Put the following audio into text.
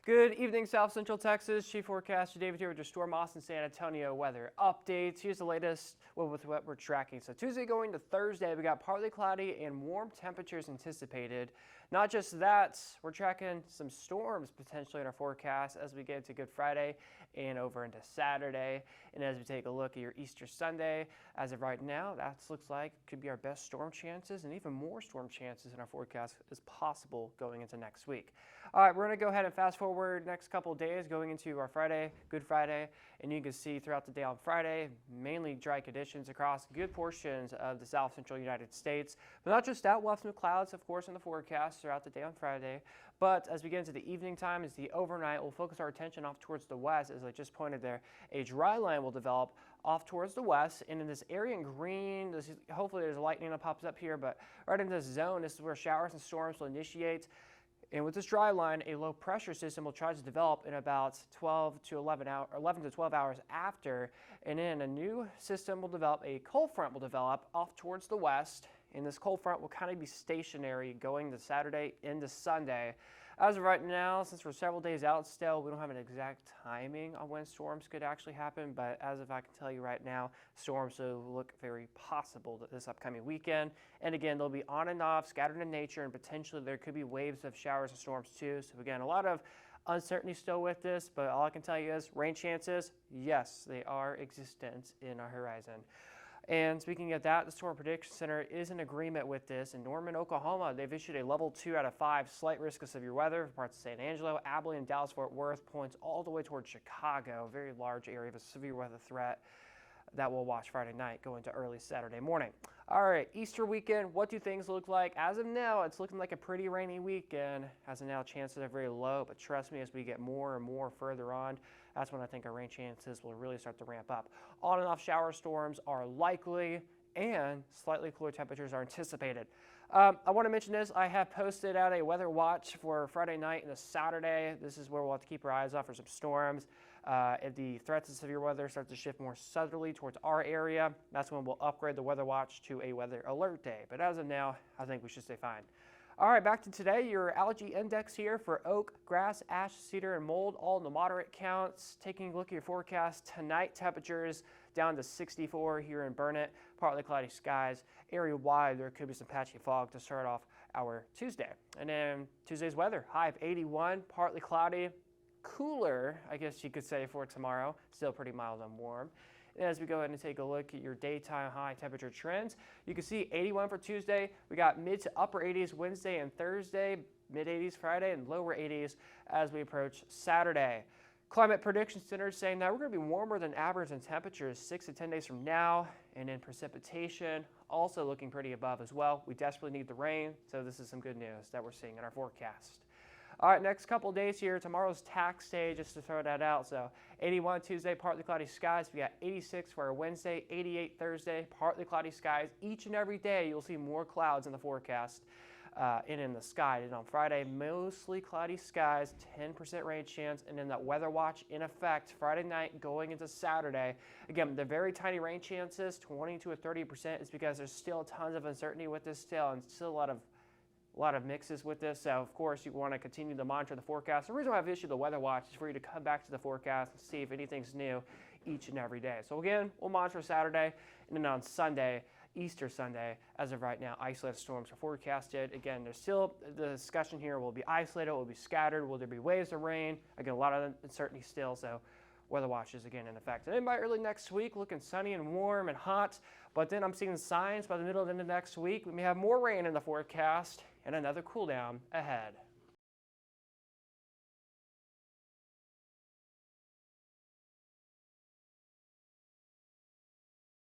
Good evening, South Central Texas. Chief Forecaster David here with your Storm Austin San Antonio weather updates. Here's the latest with what we're tracking. So Tuesday going to Thursday, we got partly cloudy and warm temperatures anticipated. Not just that, we're tracking some storms potentially in our forecast as we get into Good Friday and over into Saturday. And as we take a look at your Easter Sunday, as of right now, that looks like could be our best storm chances, and even more storm chances in our forecast is possible going into next week. All right, we're going to go ahead and fast forward next couple of days going into our Friday, Good Friday, and you can see throughout the day on Friday, mainly dry conditions across good portions of the South Central United States. But not just that, we'll have some clouds, of course, in the forecast throughout the day on Friday. But as we get into the evening time, as the overnight, we'll focus our attention off towards the west. As I just pointed there, a dry line will develop off towards the west, and in this area in green, hopefully there's lightning that pops up here, but right in this zone, this is where showers and storms will initiate. And with this dry line, a low pressure system will try to develop in about 11 to 12 hours after, and then a new system will develop, a cold front will develop off towards the west, and this cold front will kind of be stationary going to Saturday into Sunday. As of right now, since we're several days out still, we don't have an exact timing on when storms could actually happen, but as of I can tell you right now, storms will look very possible this upcoming weekend. And again, they'll be on and off, scattered in nature, and potentially there could be waves of showers and storms too. So again, a lot of uncertainty still with this, but all I can tell you is rain chances, yes, they are existent in our horizon. And speaking of that, the Storm Prediction Center is in agreement with this. In Norman, Oklahoma, they've issued a level 2 out of 5 slight risk of severe weather for parts of San Angelo, Abilene, and Dallas-Fort Worth, points all the way towards Chicago, a very large area of a severe weather threat that we'll watch Friday night going to early Saturday morning. All right, Easter weekend, what do things look like? As of now, it's looking like a pretty rainy weekend. As of now, chances are very low, but trust me, as we get more and more further on, that's when I think our rain chances will really start to ramp up. On and off shower storms are likely, and slightly cooler temperatures are anticipated. I want to mention this. I have posted out a weather watch for Friday night and Saturday. This is where we'll have to keep our eyes out for some storms. If the threats of severe weather start to shift more southerly towards our area, that's when we'll upgrade the weather watch to a weather alert day. But as of now, I think we should stay fine. All right, back to today, your allergy index here for oak, grass, ash, cedar, and mold, all in the moderate counts. Taking a look at your forecast tonight, temperatures down to 64 here in Burnett, partly cloudy skies. Area-wide, there could be some patchy fog to start off our Tuesday. And then Tuesday's weather, high of 81, partly cloudy, cooler, I guess you could say, for tomorrow. Still pretty mild and warm. And as we go ahead and take a look at your daytime high temperature trends, you can see 81 for Tuesday. We got mid to upper 80s Wednesday and Thursday, mid 80s Friday, and lower 80s as we approach Saturday. Climate Prediction Center is saying that we're going to be warmer than average in temperatures 6 to 10 days from now, and in precipitation also looking pretty above as well. We desperately need the rain, so this is some good news that we're seeing in our forecast. All right, next couple of days here. Tomorrow's tax day, just to throw that out. So 81 Tuesday, partly cloudy skies. We got 86 for our Wednesday, 88 Thursday, partly cloudy skies. Each and every day, you'll see more clouds in the forecast and in the sky. And on Friday, mostly cloudy skies, 10% rain chance, and then that weather watch in effect Friday night going into Saturday. Again, the very tiny rain chances, 20 to 30%, is because there's still tons of uncertainty with this still, and still a lot of mixes with this. So of course you want to continue to monitor the forecast. The reason why I've issued the weather watch is for you to come back to the forecast and see if anything's new each and every day. So again, we'll monitor Saturday, and then on Sunday, Easter Sunday, as of right now, isolated storms are forecasted. Again, there's still the discussion here, will be isolated, will be scattered, will there be waves of rain? Again, a lot of uncertainty still, so weather watch is again in effect. And then by early next week, looking sunny and warm and hot, but then I'm seeing signs by the middle of the end of next week, we may have more rain in the forecast and another cool down ahead.